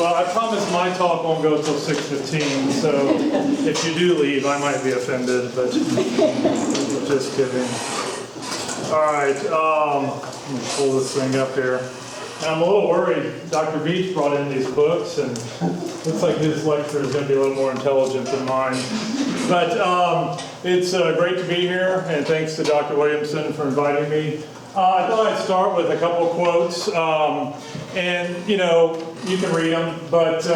Well, I promise my talk won't go till 6:15, so if you do leave, I might be offended, but just kidding. All right, let me pull this thing up here. And I'm a little worried. Dr. Beach brought in these books, and looks like his lecture is going to be a little more intelligent than mine. But it's great to be here, and thanks to Dr. Williamson for inviting me. I thought I'd start with a couple of quotes, and you know, you can read them, but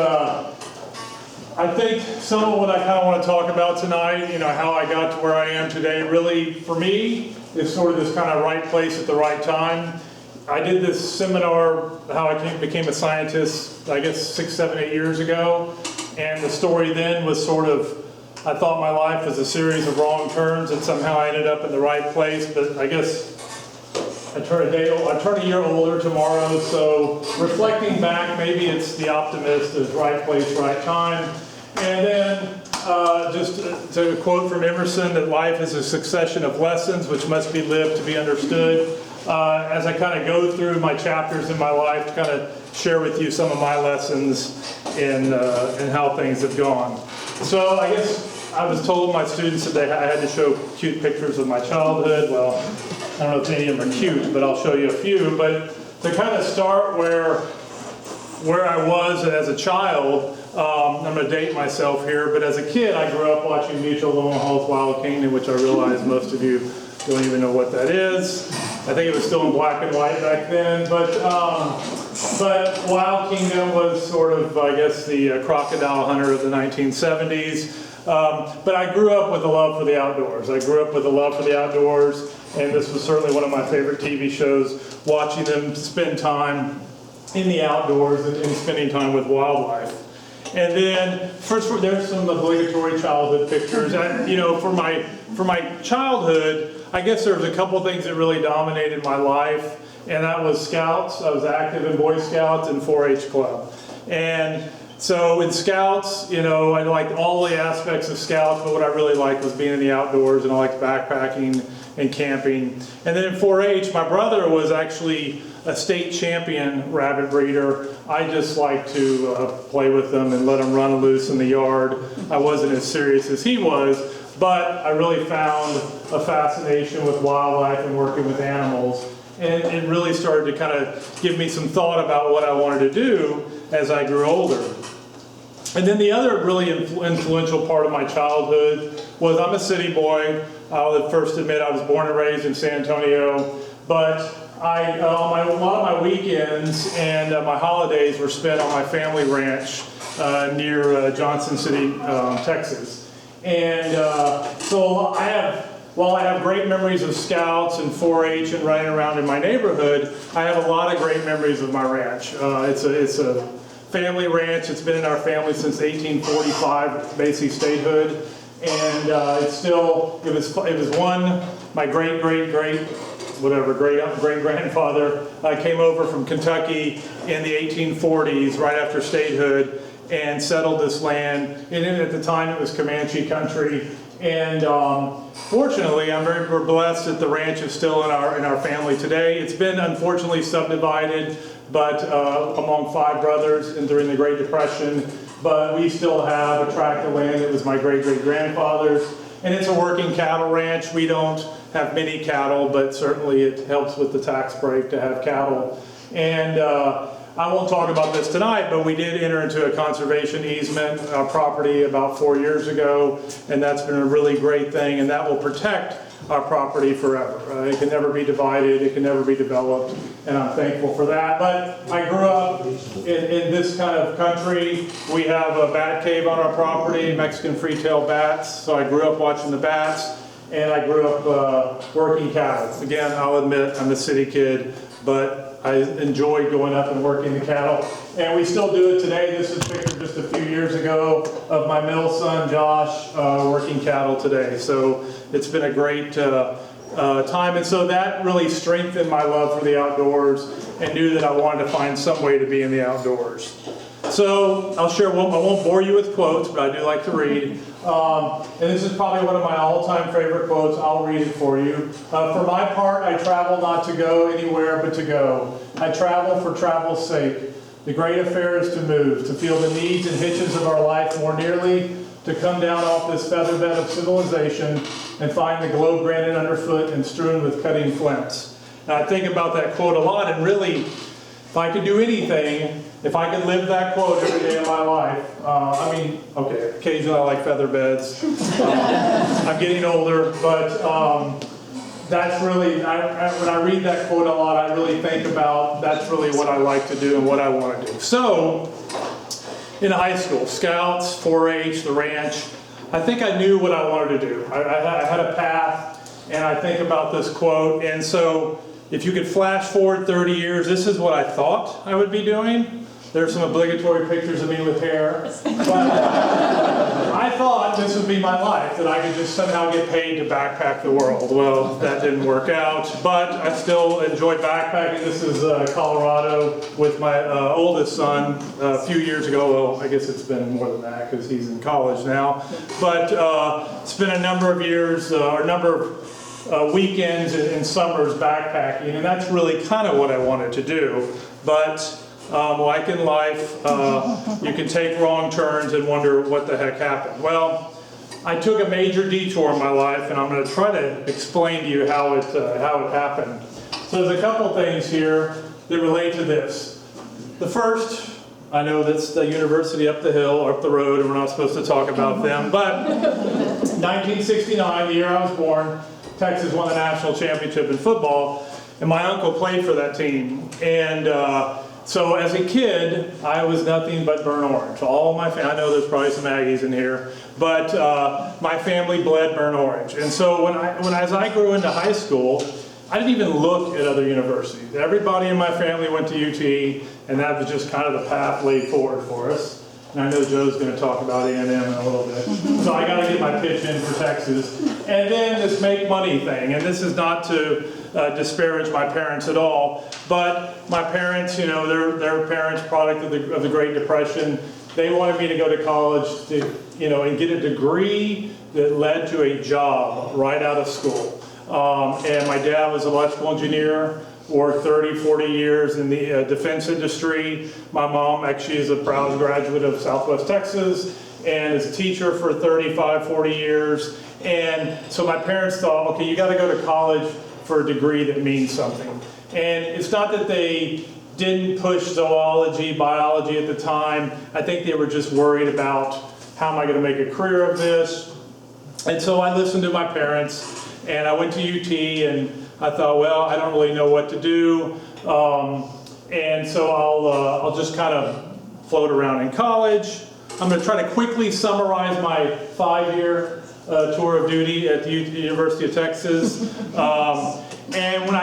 I think some of what I kind of want to talk about tonight, you know, how I got to where I am today, really, for me, is sort of this kind of right place at the right time. I did this seminar, how I became a scientist, I guess 6, 7, 8 years ago, and the story then was sort of, I thought my life was a series of wrong turns, and somehow I ended up in the right place, but I guess I turn a year older tomorrow, so reflecting back, maybe it's the optimist is right place, right time. And then just to quote from Emerson, that life is a succession of lessons which must be lived to be understood. As I kind of go through my chapters in my life, to kind of share with you some of my lessons in how things have gone. So I guess I was told my students that I had to show cute pictures of my childhood. Well, I don't know if any of them are cute, but I'll show you a few. But to kind of start where I was as a child, I'm going to date myself here, but as a kid I grew up watching Mutual of Omaha's Wild Kingdom, which I realize most of you don't even know what that is. I think it was still in black and white back then, but Wild Kingdom was sort of, I guess, the crocodile hunter of the 1970s. But I grew up with a love for the outdoors. And this was certainly one of my favorite TV shows, watching them spend time in the outdoors and spending time with wildlife. And then, first, there's some obligatory childhood pictures. You know, for my childhood, I guess there was a couple things that really dominated my life, and that was Scouts. I was active in Boy Scouts and 4-H Club. And so in Scouts, you know, I liked all the aspects of Scouts, but what I really liked was being in the outdoors, and I liked backpacking and camping. And then in 4-H, my brother was actually a state champion rabbit breeder. I just liked to play with them and let them run loose in the yard. I wasn't as serious as he was, but I really found a fascination with wildlife and working with animals. And it really started to kind of give me some thought about what I wanted to do as I grew older. And then the other really influential part of my childhood was I'm a city boy. I'll first admit I was born and raised in San Antonio, but a lot of my weekends and my holidays were spent on my family ranch near Johnson City, Texas. And so while I have great memories of Scouts and 4-H and running around in my neighborhood, I have a lot of great memories of my ranch. It's a family ranch. It's been in our family since 1845, basically statehood. And it was one, my great-great-grandfather came over from Kentucky in the 1840s, right after statehood, and settled this land. And at the time it was Comanche country. And fortunately, we're blessed that the ranch is still in our family today. It's been unfortunately subdivided, but among 5 brothers and during the Great Depression. But we still have a tract of land that was my great-great-grandfather's. And it's a working cattle ranch. We don't have many cattle, but certainly it helps with the tax break to have cattle. And I won't talk about this tonight, but we did enter into a conservation easement property about 4 years ago, and that's been a really great thing, and that will protect our property forever. It can never be divided, it can never be developed, and I'm thankful for that. But I grew up in this kind of country. We have a bat cave on our property, Mexican free-tailed bats, so I grew up watching the bats, and I grew up working cattle. Again, I'll admit I'm a city kid, but I enjoyed going up and working the cattle, and we still do it today. This is a picture just a few years ago of my middle son, Josh, working cattle today. So it's been a great time, and so that really strengthened my love for the outdoors and knew that I wanted to find some way to be in the outdoors. So I'll share, I won't bore you with quotes, but I do like to read. And this is probably one of my all-time favorite quotes. I'll read it for you. For my part, I travel not to go anywhere but to go. I travel for travel's sake. The great affair is to move, to feel the needs and hitches of our life more nearly, to come down off this featherbed of civilization and find the globe granite underfoot and strewn with cutting flints. And I think about that quote a lot, and really, if I could do anything, if I could live that quote every day of my life, okay, occasionally I like feather beds. I'm getting older, but that's really, when I read that quote a lot, I really think about that's really what I like to do and what I want to do. So, in high school, Scouts, 4-H, the ranch, I think I knew what I wanted to do. I had a path, and I think about this quote, and so if you could flash forward 30 years, this is what I thought I would be doing. There's some obligatory pictures of me with hair. But I thought this would be my life, that I could just somehow get paid to backpack the world. Well, that didn't work out, but I still enjoy backpacking. This is Colorado with my oldest son a few years ago. Well, I guess it's been more than that because he's in college now. But it's been a number of years, or a number of weekends and summers backpacking, and that's really kind of what I wanted to do. But like in life, you can take wrong turns and wonder what the heck happened. Well, I took a major detour in my life, and I'm going to try to explain to you how it happened. So there's a couple things here that relate to this. The first, I know that's the university up the hill, or up the road, and we're not supposed to talk about them, but 1969, the year I was born, Texas won the national championship in football, and my uncle played for that team. And so as a kid, I was nothing but burnt orange. All my family, I know there's probably some Aggies in here, but my family bled burnt orange. And so as I grew into high school, I didn't even look at other universities. Everybody in my family went to UT, and that was just kind of the path laid forward for us. And I know Joe's going to talk about A&M in a little bit. So I got to get my pitch in for Texas. And then this make money thing, and this is not to disparage my parents at all, but my parents, you know, they're parents, product of the Great Depression. They wanted me to go to college to, you know, and get a degree that led to a job right out of school. And my dad was an electrical engineer, worked 30, 40 years in the defense industry. My mom actually is a proud graduate of Southwest Texas and is a teacher for 35, 40 years. And so my parents thought, okay, you got to go to college for a degree that means something. And it's not that they didn't push zoology, biology at the time. I think they were just worried about how am I going to make a career of this. And so I listened to my parents, and I went to UT, and I thought, well, I don't really know what to do. And so I'll just kind of float around in college. I'm going to try to quickly summarize my 5-year tour of duty at the University of Texas. And when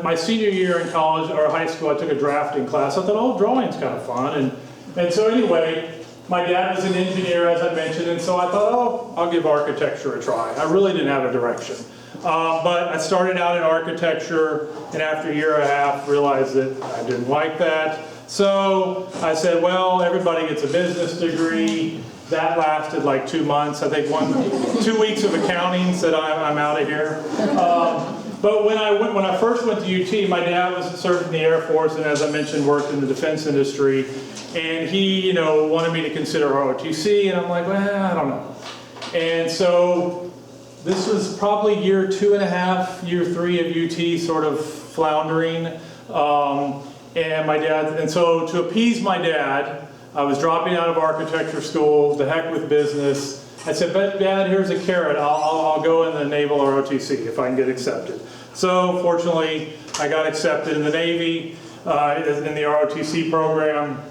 my senior year in college or high school, I took a drafting class. I thought, oh, drawing's kind of fun. And so anyway, my dad was an engineer, as I mentioned, and so I thought, oh, I'll give architecture a try. I really didn't have a direction. But I started out in architecture, and after a year and a half, realized that I didn't like that. So I said, well, everybody gets a business degree. That lasted like 2 months. I think 2 weeks of accounting said I'm out of here. But when I first went to UT, my dad was served in the Air Force, and as I mentioned, worked in the defense industry. And he, you know, wanted me to consider ROTC, and I'm like, well, I don't know. And so this was probably year 2.5, year 3 of UT, sort of floundering. And so to appease my dad, I was dropping out of architecture school, the heck with business. I said, but Dad, here's a carrot. I'll go in the Naval ROTC if I can get accepted. So fortunately, I got accepted in the Navy, in the ROTC program.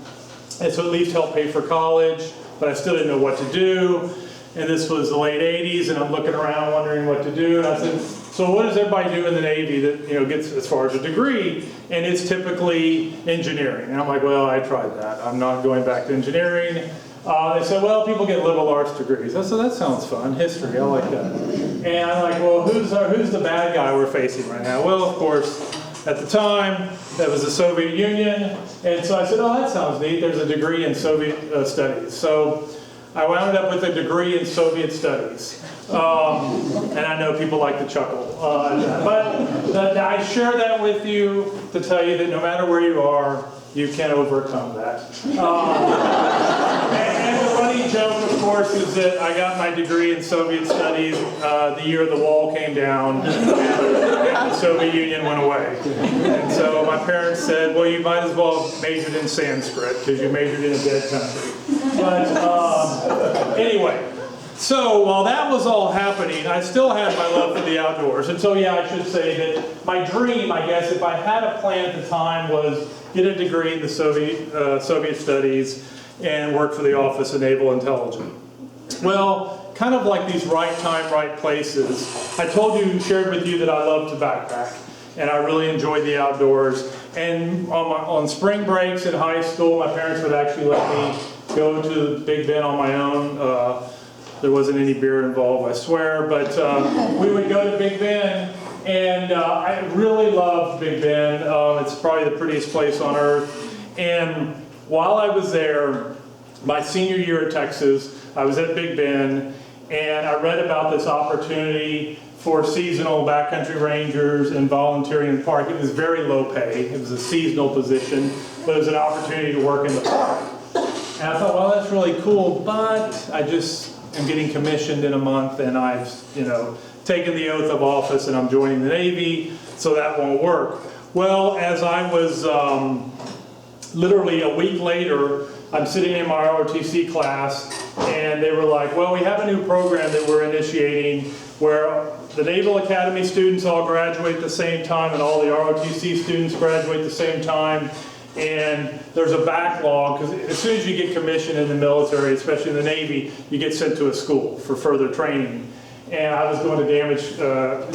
And so at least helped pay for college, but I still didn't know what to do. And this was the late 80s, and I'm looking around wondering what to do. And I said, so what does everybody do in the Navy that, you know, gets as far as a degree? And it's typically engineering. And I'm like, well, I tried that. I'm not going back to engineering. They said, well, people get liberal arts degrees. I said, that sounds fun. History, I like that. And I'm like, well, who's the bad guy we're facing right now? Well, of course, at the time, that was the Soviet Union. And so I said, oh, that sounds neat. There's a degree in Soviet studies. So I wound up with a degree in Soviet studies. And I know people like to chuckle. But I share that with you to tell you that no matter where you are, you can overcome that. And the running joke, of course, is that I got my degree in Soviet studies the year the wall came down and the Soviet Union went away. And so my parents said, well, you might as well have majored in Sanskrit because you majored in a dead country. But anyway. So while that was all happening, I still had my love for the outdoors. And so, yeah, I should say that my dream, I guess, if I had a plan at the time, was get a degree in the Soviet studies and work for the Office of Naval Intelligence. Well, kind of like these right time, right places, I shared with you that I love to backpack. And I really enjoyed the outdoors. And on spring breaks in high school, my parents would actually let me go to Big Bend on my own. There wasn't any beer involved, I swear, but we would go to Big Bend, and I really loved Big Bend. It's probably the prettiest place on earth. And while I was there, my senior year at Texas, I was at Big Bend, and I read about this opportunity for seasonal backcountry rangers and volunteering in the park. It was very low pay. It was a seasonal position, but it was an opportunity to work in the park. And I thought, well, that's really cool, but I just am getting commissioned in a month, and I've, taken the oath of office, and I'm joining the Navy, so that won't work. Well, as I was literally a week later, I'm sitting in my ROTC class, and they were like, well, we have a new program that we're initiating where the Naval Academy students all graduate at the same time, and all the ROTC students graduate at the same time. And there's a backlog, because as soon as you get commissioned in the military, especially in the Navy, you get sent to a school for further training. And I was going to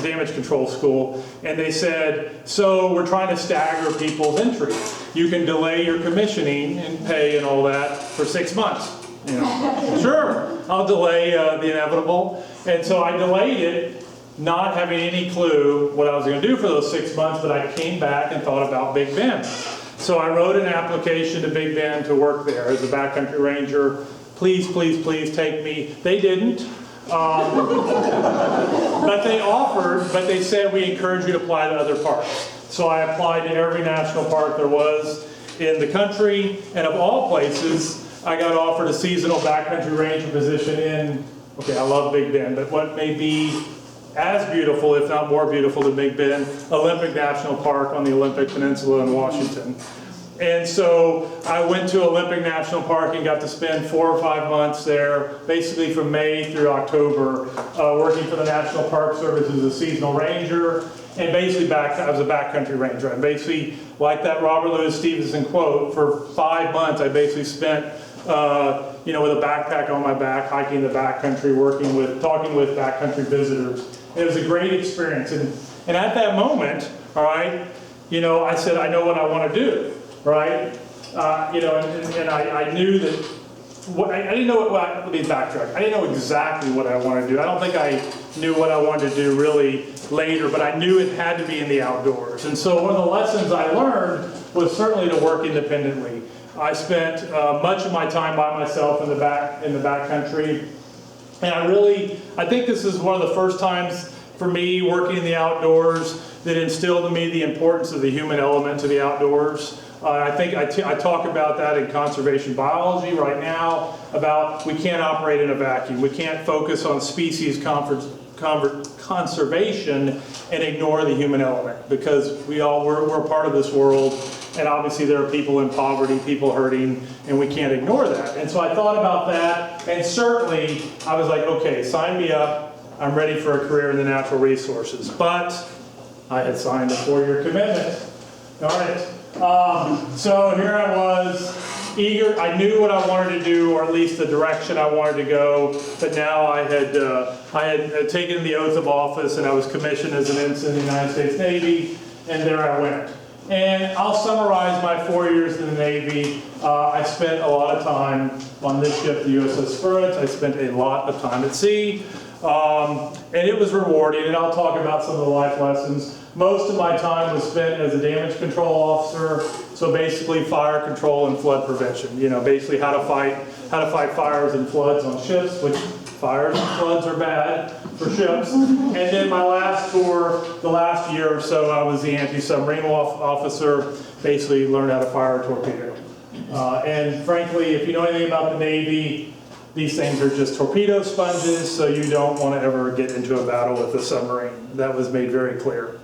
damage control school, and they said, so we're trying to stagger people's entry. You can delay your commissioning and pay and all that for 6 months. Sure, I'll delay the inevitable. And so I delayed it, not having any clue what I was going to do for those 6 months, but I came back and thought about Big Bend. So I wrote an application to Big Bend to work there as a backcountry ranger. Please, please, please take me. They didn't. But they offered, but they said we encourage you to apply to other parks. So I applied to every national park there was in the country, and of all places, I got offered a seasonal backcountry ranger position in, okay, I love Big Bend, but what may be as beautiful, if not more beautiful than Big Bend, Olympic National Park on the Olympic Peninsula in Washington. And so I went to Olympic National Park and got to spend 4 or 5 months there, basically from May through October, working for the National Park Service as a seasonal ranger, and basically I was a backcountry ranger. And basically, like that Robert Louis Stevenson quote, for 5 months I basically spent with a backpack on my back, hiking the backcountry, talking with backcountry visitors. It was a great experience. And at that moment, all right, I said, I know what I want to do, right? And I knew that, I didn't know let me backtrack. I didn't know exactly what I wanted to do. I don't think I knew what I wanted to do really later, but I knew it had to be in the outdoors. And so one of the lessons I learned was certainly to work independently. I spent much of my time by myself in the backcountry, and I think this is one of the first times for me working in the outdoors that instilled in me the importance of the human element to the outdoors. I think I talk about that in conservation biology right now, about we can't operate in a vacuum. We can't focus on species conservation and ignore the human element, because we're part of this world. And obviously there are people in poverty, people hurting, and we can't ignore that. And so I thought about that, and certainly I was like, okay, sign me up. I'm ready for a career in the natural resources. But I had signed a 4-year commitment. All right. So here I was, eager. I knew what I wanted to do, or at least the direction I wanted to go. But now I had taken the oath of office, and I was commissioned as an ensign in the United States Navy, and there I went. And I'll summarize my 4 years in the Navy. I spent a lot of time on this ship, the USS Spruance. I spent a lot of time at sea. And it was rewarding, and I'll talk about some of the life lessons. Most of my time was spent as a damage control officer, so basically fire control and flood prevention. Basically how to fight fires and floods on ships, which Fires and floods are bad for ships. And then my last tour, the last year or so, I was the anti-submarine officer, basically learned how to fire a torpedo. And frankly, if you know anything about the Navy, these things are just torpedo sponges, so you don't want to ever get into a battle with a submarine. That was made very clear.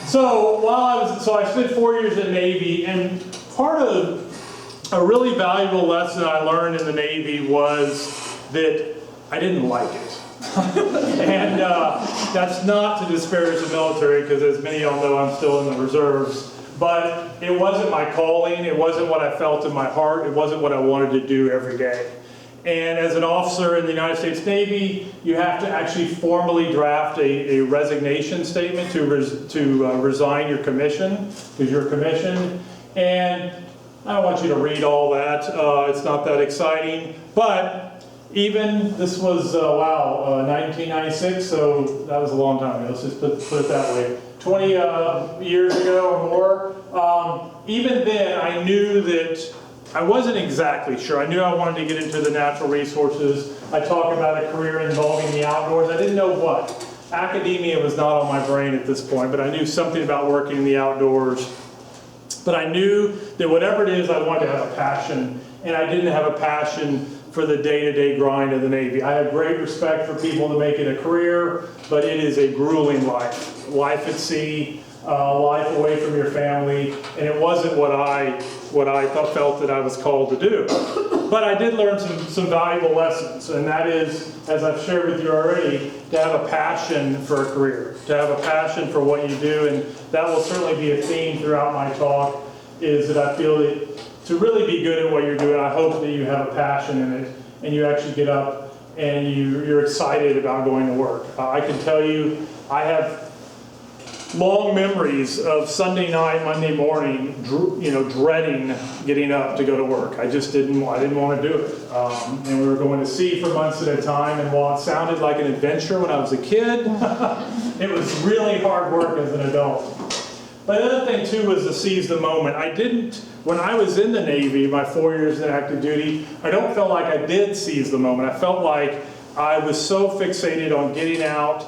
So I spent 4 years in the Navy, and part of a really valuable lesson I learned in the Navy was that I didn't like it. And that's not to disparage the military, because as many of y'all know, I'm still in the reserves. But it wasn't my calling, it wasn't what I felt in my heart, it wasn't what I wanted to do every day. And as an officer in the United States Navy, you have to actually formally draft a resignation statement to resign your commission, because you're commissioned. And I don't want you to read all that, it's not that exciting. But even, this was, 1996, so that was a long time ago, let's just put it that way. 20 years ago or more, even then I knew that I wasn't exactly sure. I knew I wanted to get into the natural resources. I talked about a career involving the outdoors. I didn't know what. Academia was not on my brain at this point, but I knew something about working in the outdoors. But I knew that whatever it is, I wanted to have a passion, and I didn't have a passion for the day-to-day grind of the Navy. I have great respect for people that make it a career, but it is a grueling life. Life at sea, life away from your family, and it wasn't what I felt that I was called to do. But I did learn some valuable lessons, and that is, as I've shared with you already, to have a passion for a career, to have a passion for what you do, and that will certainly be a theme throughout my talk, is that I feel that to really be good at what you're doing, I hope that you have a passion in it, and you actually get up and you're excited about going to work. I can tell you, I have long memories of Sunday night, Monday morning, dreading getting up to go to work. I didn't want to do it. And we were going to sea for months at a time, and while it sounded like an adventure when I was a kid, it was really hard work as an adult. But the other thing too was to seize the moment. When I was in the Navy, my 4 years in active duty, I don't feel like I did seize the moment. I felt like I was so fixated on getting out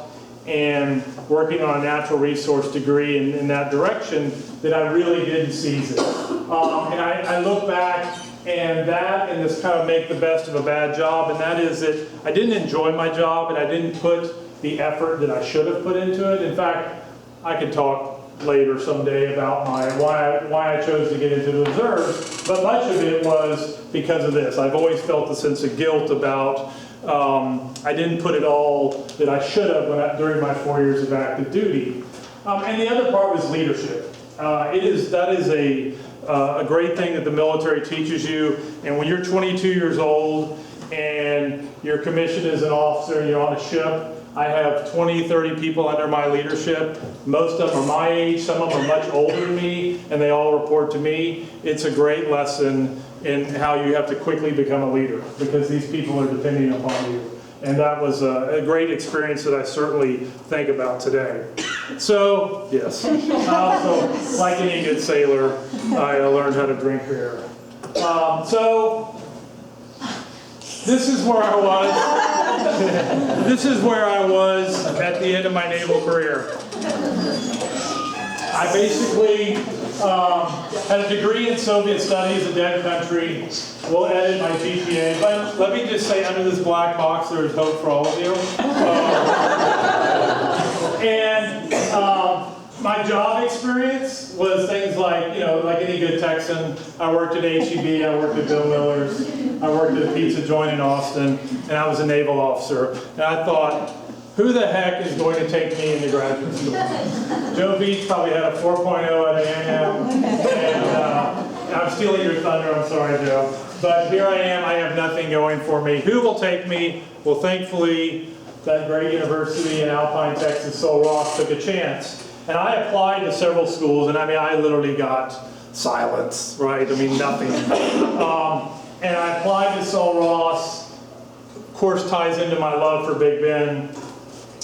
and working on a natural resource degree in that direction that I really didn't seize it. And I look back, and this kind of make the best of a bad job, and that is that I didn't enjoy my job, and I didn't put the effort that I should have put into it. In fact, I could talk later someday about why I chose to get into the reserves, but much of it was because of this. I've always felt a sense of guilt about I didn't put it all that I should have during my 4 years of active duty. And the other part was leadership. That is a great thing that the military teaches you. And when you're 22 years old and you're commissioned as an officer and you're on a ship, I have 20, 30 people under my leadership. Most of them are my age, some of them are much older than me, and they all report to me. It's a great lesson in how you have to quickly become a leader, because these people are depending upon you. And that was a great experience that I certainly think about today. So, yes, I also, like any good sailor, I learned how to drink beer. So, this is where I was. This is where I was at the end of my naval career. I basically had a degree in Soviet studies, a dead country. We'll edit my GPA, but let me just say, under this black box, there is hope for all of you. My job experience was things like, like any good Texan, I worked at HEB, I worked at Bill Miller's, I worked at a pizza joint in Austin, and I was a naval officer. And I thought, who the heck is going to take me into graduate school? Joe Beach probably had a 4.0 at A&M, and I'm stealing your thunder, I'm sorry, Joe. But here I am, I have nothing going for me. Who will take me? Well, thankfully, that great university in Alpine, Texas, Sul Ross, took a chance. And I applied to several schools, and I literally got silence, right? Nothing. And I applied to Sul Ross. Of course, ties into my love for Big Ben.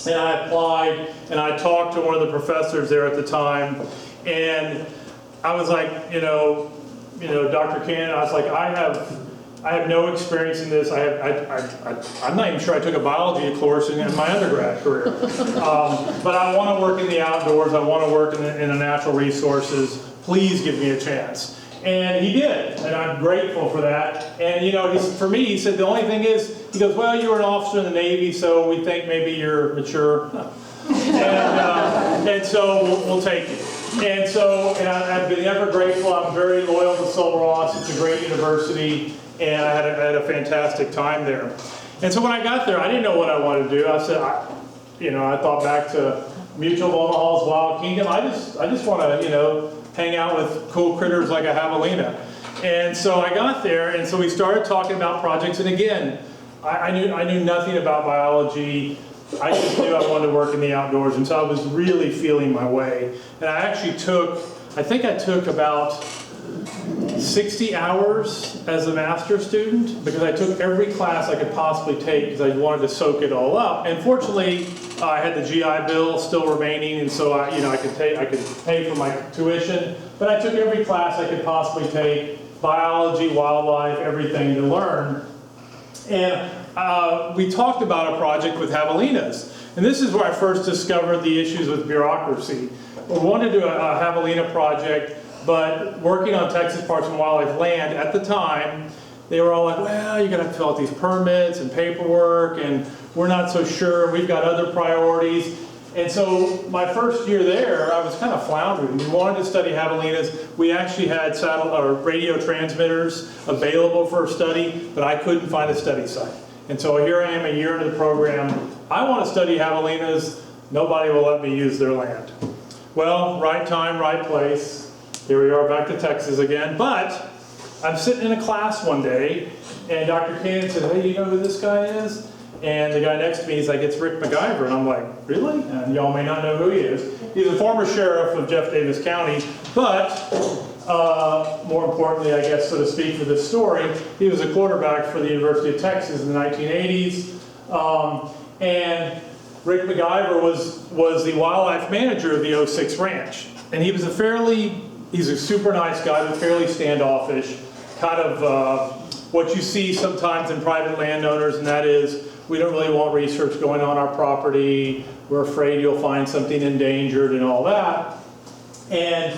And I applied, and I talked to one of the professors there at the time, and I was like, Dr. Cannon, I was like, I have I have no experience in this. I'm not even sure I took a biology course in my undergrad career. But I want to work in the outdoors. I want to work in the natural resources. Please give me a chance. And he did, and I'm grateful for that. And you know, for me, he said the only thing is, he goes, well, you were an officer in the Navy, so we think maybe you're mature. And so we'll take you. And so, I've been ever grateful. I'm very loyal to Sul Ross. It's a great university, and I had a fantastic time there. And so when I got there, I didn't know what I wanted to do. I said, I thought back to Mutual of Omaha's Wild Kingdom. I just want to, hang out with cool critters like a javelina. And so I got there, and so we started talking about projects. And again, I knew nothing about biology. I just knew I wanted to work in the outdoors, and so I was really feeling my way. And I actually I think I took about 60 hours as a master's student, because I took every class I could possibly take because I wanted to soak it all up. And fortunately, I had the GI Bill still remaining, and so I could pay for my tuition. But I took every class I could possibly take: biology, wildlife, everything to learn. And we talked about a project with javelinas. And this is where I first discovered the issues with bureaucracy. We wanted to do a javelina project, but working on Texas Parks and Wildlife land at the time, they were all like, well, you're going to fill out these permits and paperwork, and we're not so sure. We've got other priorities. And so my first year there, I was kind of floundering. We wanted to study javelinas. We actually had radio transmitters available for a study, but I couldn't find a study site. And so here I am a year into the program. I want to study javelinas. Nobody will let me use their land. Well, right time, right place. Here we are back to Texas again. But I'm sitting in a class one day, and Dr. Cannon said, hey, you know who this guy is? And the guy next to me is like, it's Rick McIver. And I'm like, really? And y'all may not know who he is. He's a former sheriff of Jeff Davis County, but more importantly, I guess, so to speak, for this story, he was a quarterback for the University of Texas in the 1980s. And Rick McIver was the wildlife manager of the 06 Ranch. And he's a super nice guy, but fairly standoffish, kind of what you see sometimes in private landowners, and that is, we don't really want research going on our property, we're afraid you'll find something endangered and all that. And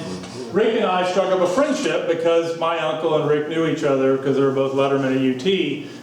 Rick and I struck up a friendship because my uncle and Rick knew each other because they were both lettermen at UT.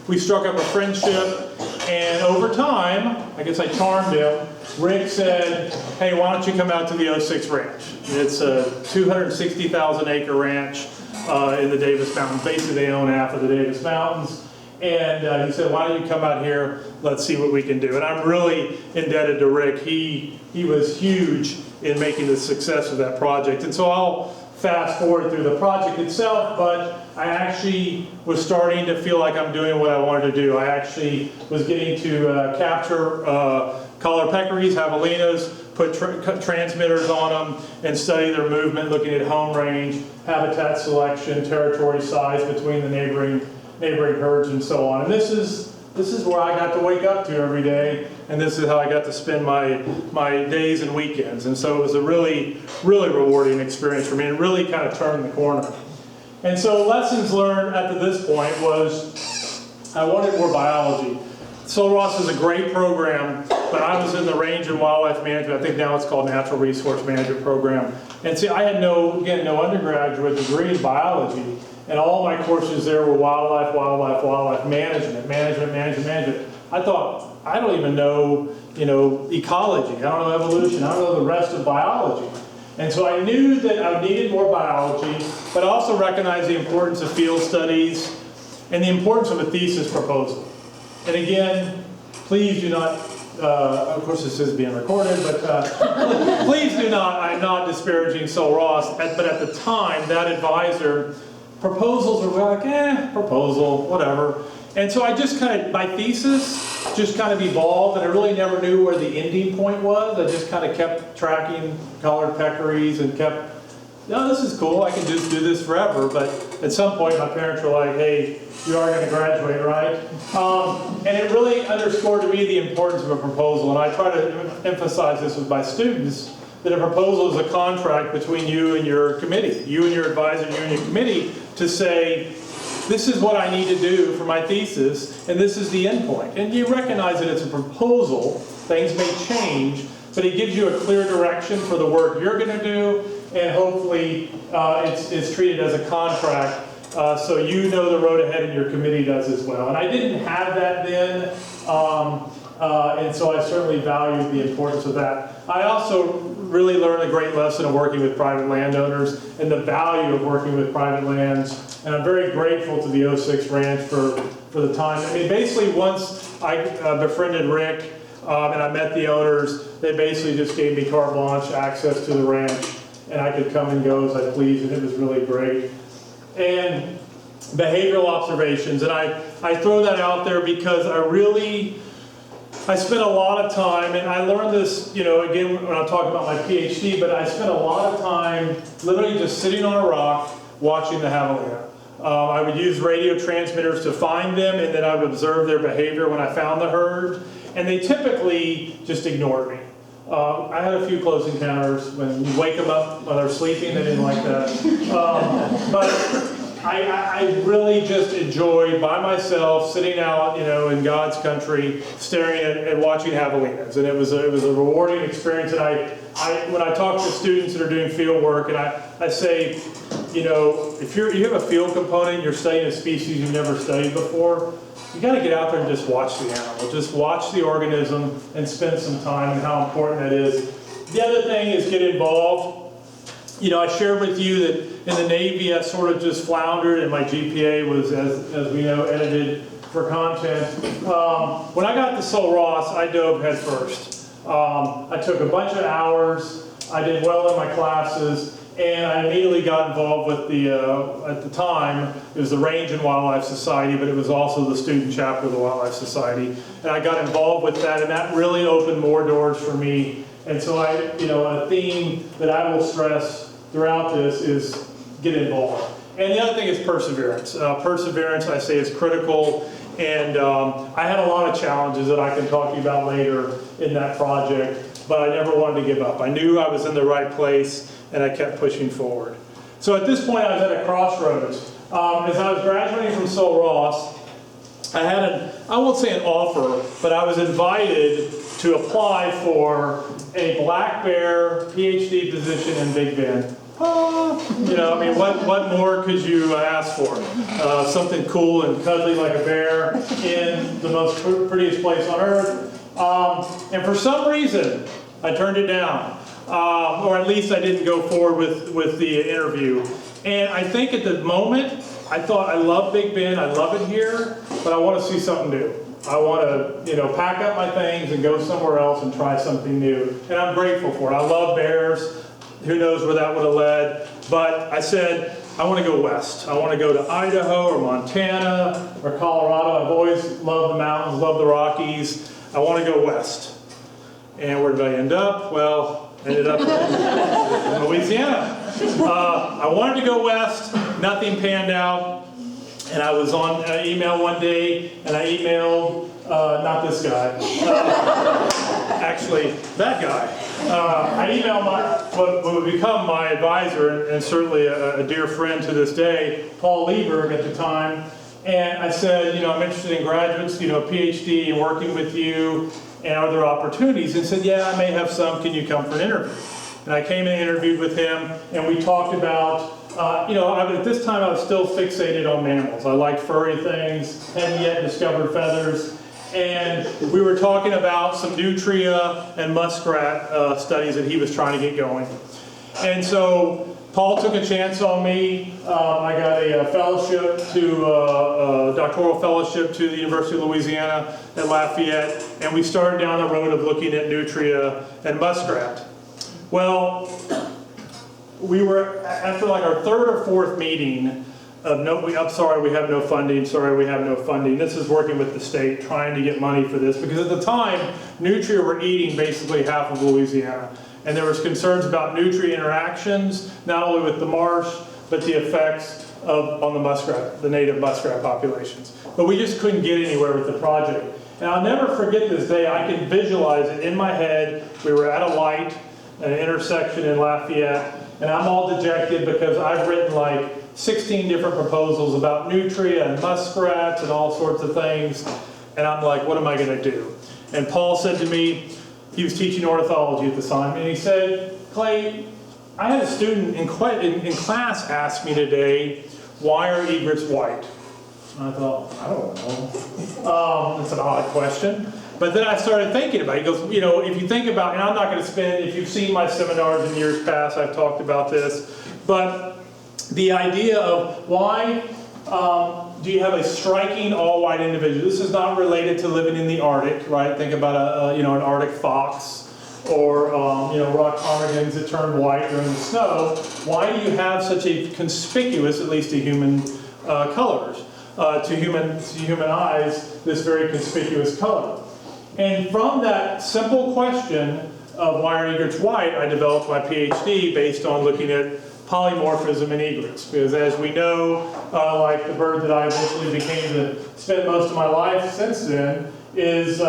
We struck up a friendship, and over time, I guess I charmed him. Rick said, hey, why don't you come out to the 06 Ranch? It's a 260,000 acre ranch in the Davis Mountains. Basically, they own half of the Davis Mountains. And he said, why don't you come out here, let's see what we can do. And I'm really indebted to Rick. He was huge in making the success of that project. And so I'll fast forward through the project itself, but I actually was starting to feel like I'm doing what I wanted to do. I actually was getting to capture collared peccaries, javelinas, put transmitters on them, and study their movement, looking at home range, habitat selection, territory size between the neighboring herds, and so on. And this is where I got to wake up to every day, and this is how I got to spend my days and weekends. And so it was a really, really rewarding experience for me, and really kind of turned the corner. And so lessons learned up to this point was I wanted more biology. Sul Ross is a great program, but I was in the range and wildlife management. I think now it's called Natural Resource Management Program. And see, I had no undergraduate degree in biology. And all my courses there were wildlife management. I thought, I don't even know, ecology. I don't know evolution. I don't know the rest of biology. And so I knew that I needed more biology, but I also recognized the importance of field studies and the importance of a thesis proposal. And again, please do not, of course this is being recorded, but please do not, I'm not disparaging Sul Ross, but at the time, that advisor, proposals were like, proposal, whatever. And so I just my thesis just kind of evolved, and I really never knew where the ending point was. I just kind of kept tracking collared peccaries and kept, this is cool, I can just do this forever. But at some point my parents were like, hey, you are going to graduate, right? And it really underscored to me the importance of a proposal. And I try to emphasize this with my students, that a proposal is a contract between you and your committee, you and your advisor, you and your committee, to say, this is what I need to do for my thesis, and this is the endpoint. And you recognize that it's a proposal, things may change, but it gives you a clear direction for the work you're going to do, and hopefully it's treated as a contract, so you know the road ahead and your committee does as well. And I didn't have that then, and so I certainly valued the importance of that. I also really learned a great lesson of working with private landowners and the value of working with private lands. And I'm very grateful to the 06 Ranch for the time. I mean, basically once I befriended Rick and I met the owners, they basically just gave me carte blanche access to the ranch, and I could come and go as I pleased, and it was really great. And behavioral observations, and I throw that out there because I spent a lot of time, and I learned this, you know, again when I talk about my PhD, but I spent a lot of time literally just sitting on a rock watching the javelina. I would use radio transmitters to find them, and then I would observe their behavior when I found the herd, and they typically just ignored me. I had a few close encounters when you wake them up while they're sleeping. They didn't like that. But I really just enjoyed by myself sitting out, you know, in God's country, staring at watching javelinas, and it was a rewarding experience. And when I talk to students that are doing field work, and I say, you know, if you have a field component, you're studying a species you've never studied before, you got to get out there and just watch the animal, just watch the organism, and spend some time and how important that is. The other thing is get involved. You know, I shared with you that in the Navy I sort of just floundered, and my GPA was, as we know, edited for content. When I got to Sul Ross, I dove head first. I took a bunch of hours, I did well in my classes, and I immediately got involved with the, at the time, it was the Range and Wildlife Society, but it was also the student chapter of the Wildlife Society. And I got involved with that, and that really opened more doors for me. And so a theme that I will stress throughout this is get involved. And the other thing is perseverance. Perseverance, I say, is critical. And I had a lot of challenges that I can talk to you about later in that project, but I never wanted to give up. I knew I was in the right place, and I kept pushing forward. So at this point, I was at a crossroads. As I was graduating from Sul Ross, I had I won't say an offer, but I was invited to apply for a black bear PhD position in Big Bend. You know, I mean, what more could you ask for? Something cool and cuddly like a bear in the most prettiest place on earth. And for some reason, I turned it down. Or at least I didn't go forward with the interview. And I think at the moment, I thought, I love Big Bend, I love it here, but I want to see something new. I want to, you know, pack up my things and go somewhere else and try something new. And I'm grateful for it. I love bears. Who knows where that would have led. But I said, I want to go west. I want to go to Idaho or Montana or Colorado. I've always loved the mountains, loved the Rockies. I want to go west. And where did I end up? Well, I ended up in Louisiana. I wanted to go west. Nothing panned out. And I was on email one day, and I emailed, not this guy, actually, that guy. I emailed what would become my advisor, and certainly a dear friend to this day, Paul Lieberg at the time. And I said, you know, I'm interested in graduates, you know, PhD, and working with you, and are there opportunities? And said, yeah, I may have some, can you come for an interview? And I came and interviewed with him, and we talked about, you know, at this time I was still fixated on mammals. I liked furry things, hadn't yet discovered feathers. And we were talking about some nutria and muskrat studies that he was trying to get going. And so Paul took a chance on me. I got a fellowship a doctoral fellowship to the University of Louisiana at Lafayette, and we started down the road of looking at nutria and muskrat. Well, we were, after like our third or fourth meeting of I'm sorry, we have no funding, sorry, we have no funding. This is working with the state, trying to get money for this, because at the time, nutria were eating basically half of Louisiana. And there was concerns about nutria interactions, not only with the marsh, but the effects on the muskrat, the native muskrat populations. But we just couldn't get anywhere with the project. And I'll never forget this day. I can visualize it in my head. We were at a light, an intersection in Lafayette, and I'm all dejected because I've written like 16 different proposals about nutria and muskrats and all sorts of things. And I'm like, what am I going to do? And Paul said to me, he was teaching ornithology at the time, and he said, Clay, I had a student in class ask me today, why are egrets white? And I thought, I don't know. That's an odd question. But then I started thinking about it. He goes, you know, if you think about, and I'm not going to spend, if you've seen my seminars in years past, I've talked about this, but the idea of why do you have a striking all-white individual? This is not related to living in the Arctic, right? Think about an Arctic fox or rock ptarmigans that turn white during the snow. Why do you have such a conspicuous, at least to human colors, to human eyes, this very conspicuous color? And from that simple question of why are egrets white, I developed my PhD based on looking at polymorphism in egrets. Because as we know, like the bird that I eventually became to spend most of my life since then, is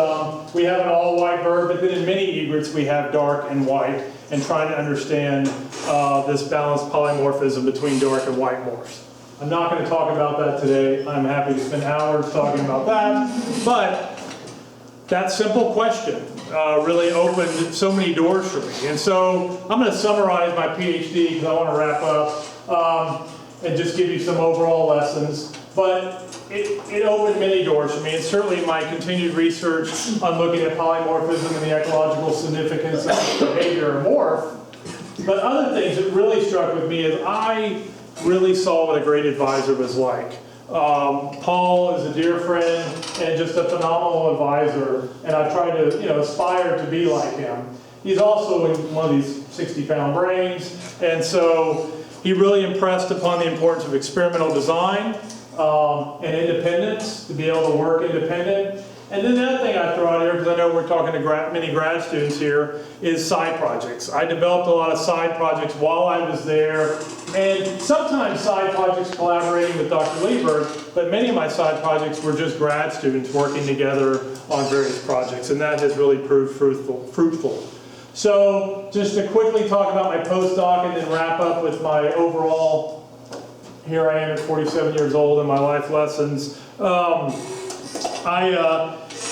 we have an all-white bird, but then in many egrets we have dark and white, and trying to understand this balanced polymorphism between dark and white morphs. I'm not going to talk about that today. I'm happy to spend hours talking about that, but that simple question really opened so many doors for me. And so I'm going to summarize my PhD because I want to wrap up and just give you some overall lessons. But it opened many doors for me, and certainly my continued research on looking at polymorphism and the ecological significance of behavior of morph. But other things that really struck with me is I really saw what a great advisor was like. Paul is a dear friend and just a phenomenal advisor, and I try to aspire to be like him. He's also one of these 60-pound brains, and so he really impressed upon the importance of experimental design and independence, to be able to work independent. And then the other thing I throw out here, because I know we're talking to many grad students here, is side projects. I developed a lot of side projects while I was there, and sometimes side projects collaborating with Dr. Lieberg, but many of my side projects were just grad students working together on various projects, and that has really proved fruitful. So just to quickly talk about my postdoc and then wrap up with my overall, here I am at 47 years old, and my life lessons.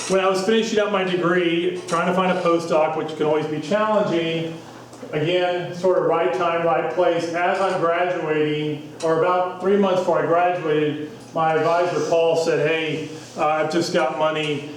When I was finishing up my degree, trying to find a postdoc, which can always be challenging, again, sort of right time, right place. As I'm graduating, or about 3 months before I graduated, my advisor, Paul, said, hey, I've just got money.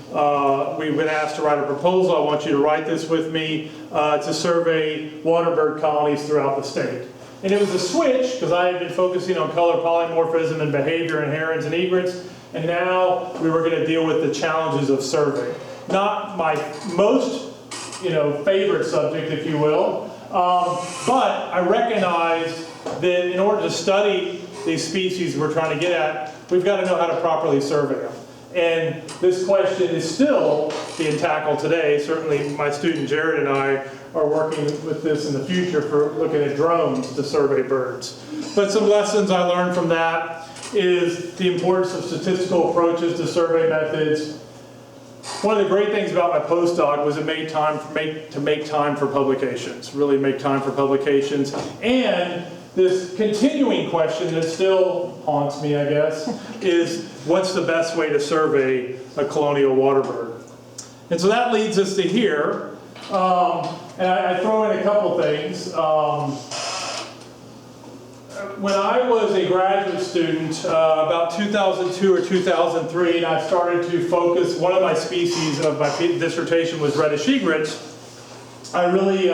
We've been asked to write a proposal. I want you to write this with me to survey waterbird colonies throughout the state. And it was a switch, because I had been focusing on color polymorphism and behavior in herons and egrets. And now we were going to deal with the challenges of survey. Not my most, favorite subject, if you will, but I recognized that in order to study these species we're trying to get at, we've got to know how to properly survey them. And this question is still being tackled today. Certainly my student Jared and I are working with this in the future for looking at drones to survey birds. But some lessons I learned from that is the importance of statistical approaches to survey methods. One of the great things about my postdoc was it made time to make time for publications, really make time for publications. And this continuing question that still haunts me, I guess, is what's the best way to survey a colonial waterbird? And so that leads us to here. And I throw in a couple things. When I was a graduate student, about 2002 or 2003, and I started to focus, one of my species of my dissertation was reddish egrets. I really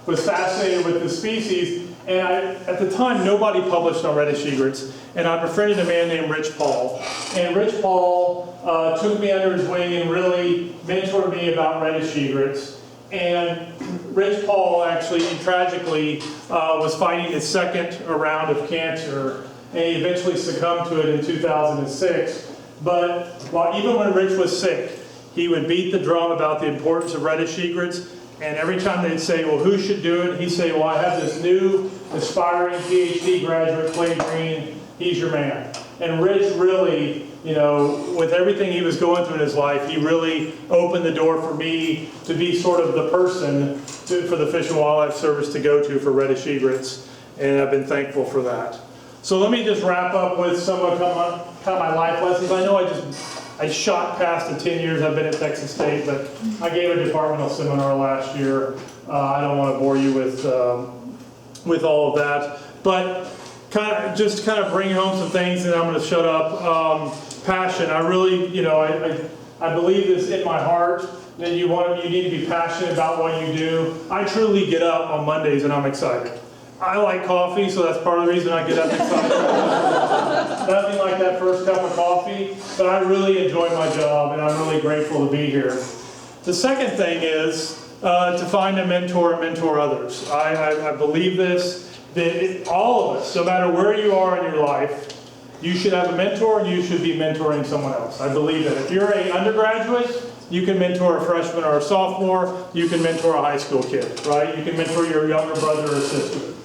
was fascinated with the species, and at the time nobody published on reddish egrets, and I befriended a man named Rich Paul. And Rich Paul took me under his wing and really mentored me about reddish egrets. And Rich Paul actually, tragically, was fighting his second round of cancer, and he eventually succumbed to it in 2006. But even when Rich was sick, he would beat the drum about the importance of reddish egrets, and every time they'd say, well, who should do it? He'd say, well, I have this new aspiring PhD graduate, Clay Green, he's your man. And Rich really, with everything he was going through in his life, he really opened the door for me to be sort of the person for the Fish and Wildlife Service to go to for reddish egrets, and I've been thankful for that. So let me just wrap up with some of kind of my life lessons. I know I shot past the 10 years I've been at Texas State, but I gave a departmental seminar last year. I don't want to bore you with all of that, but kind of bring home some things, and I'm going to shut up. Passion. I really, I believe this in my heart. That you need to be passionate about what you do. I truly get up on Mondays and I'm excited. I like coffee, so that's part of the reason I get up excited. Nothing like that first cup of coffee, but I really enjoy my job and I'm really grateful to be here. The second thing is to find a mentor and mentor others. I believe this, that all of us, no matter where you are in your life, you should have a mentor and you should be mentoring someone else. I believe that. If you're an undergraduate, you can mentor a freshman or a sophomore. You can mentor a high school kid, right? You can mentor your younger brother or sister.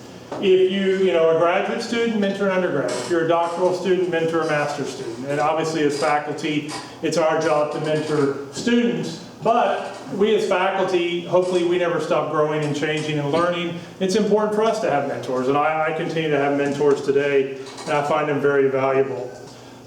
If you are a graduate student, mentor an undergrad. If you're a doctoral student, mentor a master's student. And obviously as faculty, it's our job to mentor students. But we as faculty, hopefully we never stop growing and changing and learning. It's important for us to have mentors. And I continue to have mentors today, and I find them very valuable.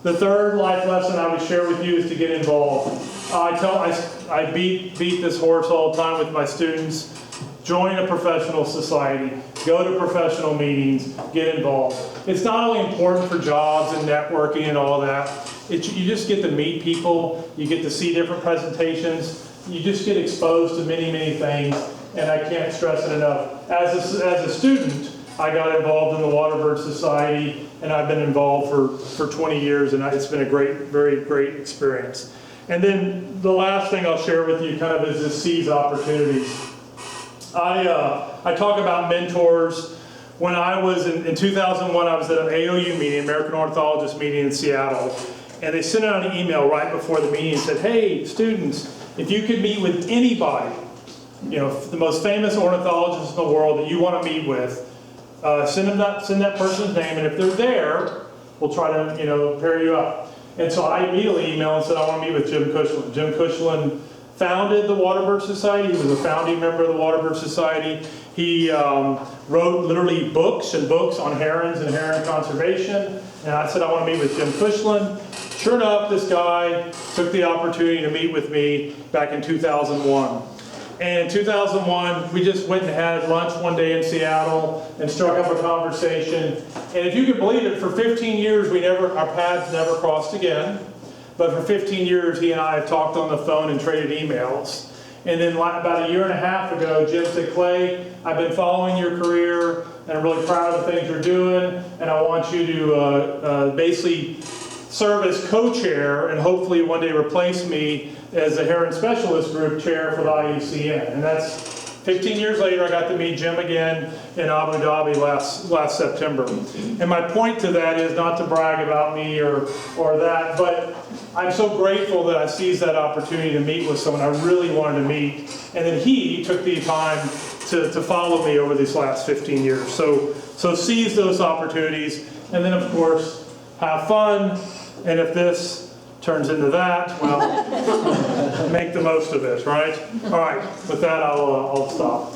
The third life lesson I would share with you is to get involved. I beat this horse all the time with my students. Join a professional society, go to professional meetings, get involved. It's not only important for jobs and networking and all that, you just get to meet people, you get to see different presentations, you just get exposed to many, many things, and I can't stress it enough. As a student, I got involved in the Waterbird Society, and I've been involved for 20 years, and it's been a very great experience. And then the last thing I'll share with you kind of is this seize opportunities. I talk about mentors. When I was in 2001, I was at an AOU meeting, American Ornithologist meeting in Seattle, and they sent out an email right before the meeting and said, hey, students, if you could meet with anybody, the most famous ornithologist in the world that you want to meet with, send that person's name, and if they're there, we'll try to pair you up. And so I immediately emailed and said I want to meet with Jim Cushlan. Jim Cushlan founded the Waterbird Society. He was a founding member of the Waterbird Society. He wrote literally books and books on herons and heron conservation. And I said I want to meet with Jim Cushlan. Sure enough, this guy took the opportunity to meet with me back in 2001. And in 2001, we just went and had lunch one day in Seattle and struck up a conversation. And if you can believe it, for 15 years, our paths never crossed again. But for 15 years, he and I have talked on the phone and traded emails. And then about a year and a half ago, Jim said, Clay, I've been following your career, and I'm really proud of the things you're doing, and I want you to basically serve as co-chair and hopefully one day replace me as the Heron Specialist Group chair for the IUCN. And that's 15 years later, I got to meet Jim again in Abu Dhabi last September. And my point to that is not to brag about me or that, but I'm so grateful that I seized that opportunity to meet with someone I really wanted to meet. And then he took the time to follow me over these last 15 years. So seize those opportunities. And then, of course, have fun. And if this turns into that, well, make the most of it, right? All right, with that, I'll stop.